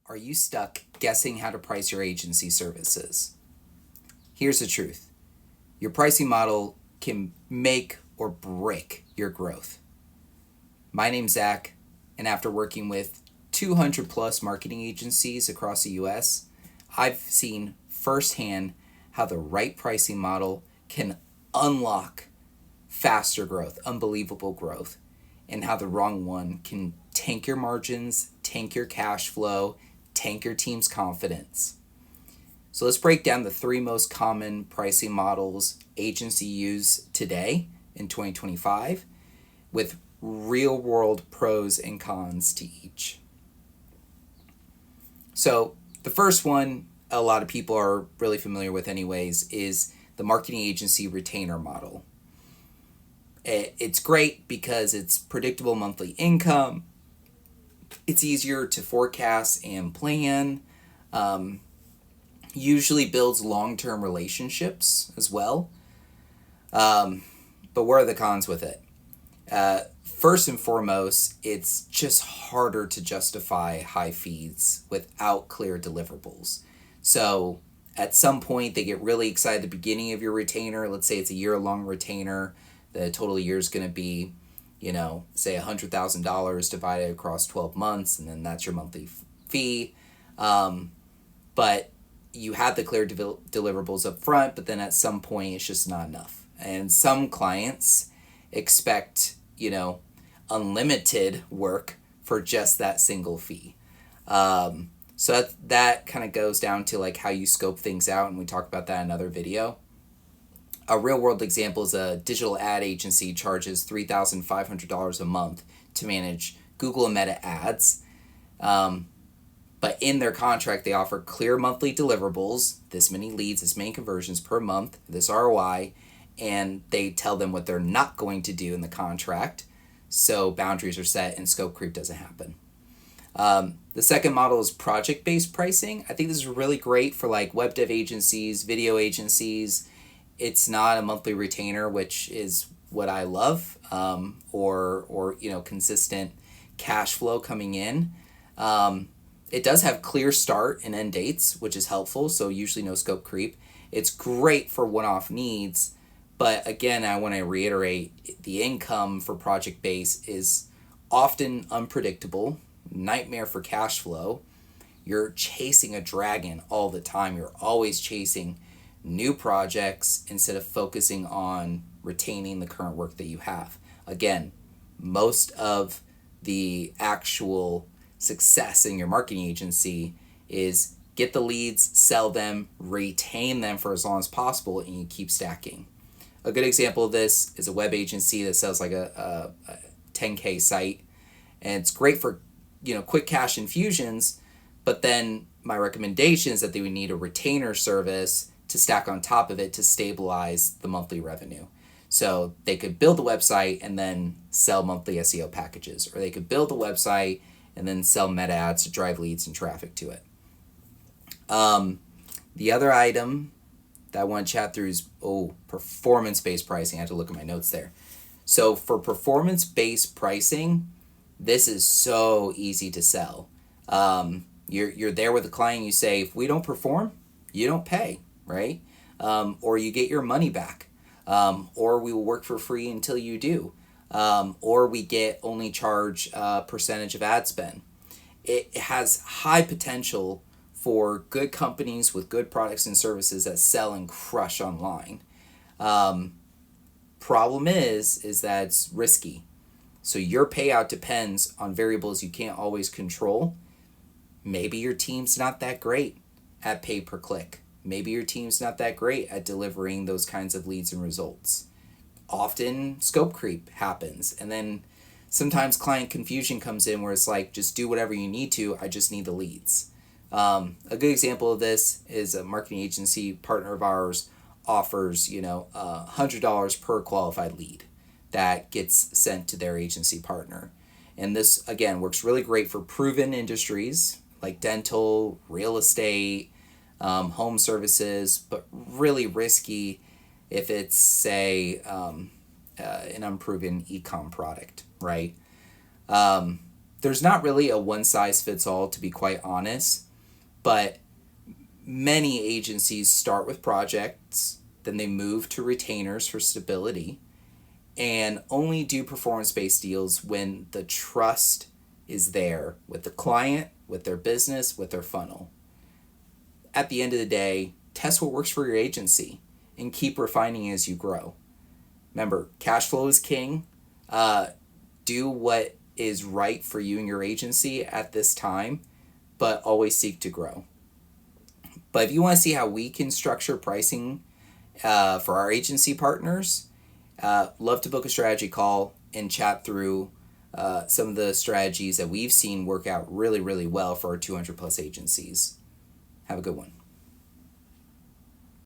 Are you stuck guessing how to price your agency services? Here's the truth: your pricing model can make or break your growth. My name's Zach, and after working with 200 plus marketing agencies across the US, I've seen firsthand how the right pricing model can unlock faster growth, unbelievable growth, and how the wrong one can tank your margins, tank your cash flow, tank your team's confidence. So let's break down the three most common pricing models agencies use today in 2025 with real world pros and cons to each. So the first one a lot of people are really familiar with anyways is the marketing agency retainer model. It's great because it's predictable monthly income. It's easier to forecast and plan. Usually builds long-term relationships as well. But what are the cons with it? First and foremost, it's just harder to justify high fees without clear deliverables. So at some point, they get really excited at the beginning of your retainer. Let's say it's a year-long retainer. The total year is going to be, say $100,000 divided across 12 months, and then that's your monthly fee. But you have the clear deliverables up front, but then at some point, it's just not enough. And some clients expect, unlimited work for just that single fee. So that kind of goes down to like how you scope things out, and we talked about that in another video. A real world example is a digital ad agency charges $3,500 a month to manage Google and Meta ads. But in their contract, they offer clear monthly deliverables, this many leads, this many conversions per month, this ROI, and they tell them what they're not going to do in the contract. So boundaries are set and scope creep doesn't happen. The second model is project-based pricing. I think this is really great for like web dev agencies, video agencies. It's not a monthly retainer, which is what I love, or consistent cash flow coming in. It does have clear start and end dates, which is helpful, so usually no scope creep. It's great for one-off needs, but again, I want to reiterate, the income for project base is often unpredictable, nightmare for cash flow. You're chasing a dragon all the time. You're always chasing new projects instead of focusing on retaining the current work that you have. Again, most of the actual success in your marketing agency is get the leads, sell them, retain them for as long as possible, and you keep stacking. A good example of this is a web agency that sells like a 10K site, and it's great for quick cash infusions, but then my recommendation is that they would need a retainer service to stack on top of it to stabilize the monthly revenue. So they could build a website and then sell monthly SEO packages, or they could build a website and then sell meta ads to drive leads and traffic to it. The other item that I want to chat through is performance-based pricing. I had to look at my notes there. So for performance-based pricing, this is so easy to sell. You're there with the client. You say, if we don't perform, you don't pay, right? Or you get your money back. Or we will work for free until you do. Or we only charge a percentage of ad spend. It has high potential for good companies with good products and services that sell and crush online. Problem is that it's risky. So your payout depends on variables you can't always control. Maybe your team's not that great at pay per click. Maybe your team's not that great at delivering those kinds of leads and results. Often scope creep happens, and then sometimes client confusion comes in where it's like, just do whatever you need to, I just need the leads. A good example of this is a marketing agency partner of ours offers $100 per qualified lead that gets sent to their agency partner. And this, again, works really great for proven industries like dental, real estate, home services, but really risky if it's, say, an unproven e-com product, right? there's not really a one size fits all, to be quite honest, but many agencies start with projects, then they move to retainers for stability, and only do performance-based deals when the trust is there with the client, with their business, with their funnel. At the end of the day, test what works for your agency and keep refining as you grow. Remember, cash flow is king. Do what is right for you and your agency at this time, but always seek to grow. But if you want to see how we can structure pricing for our agency partners, love to book a strategy call and chat through some of the strategies that we've seen work out really, really well for our 200 plus agencies. Have a good one.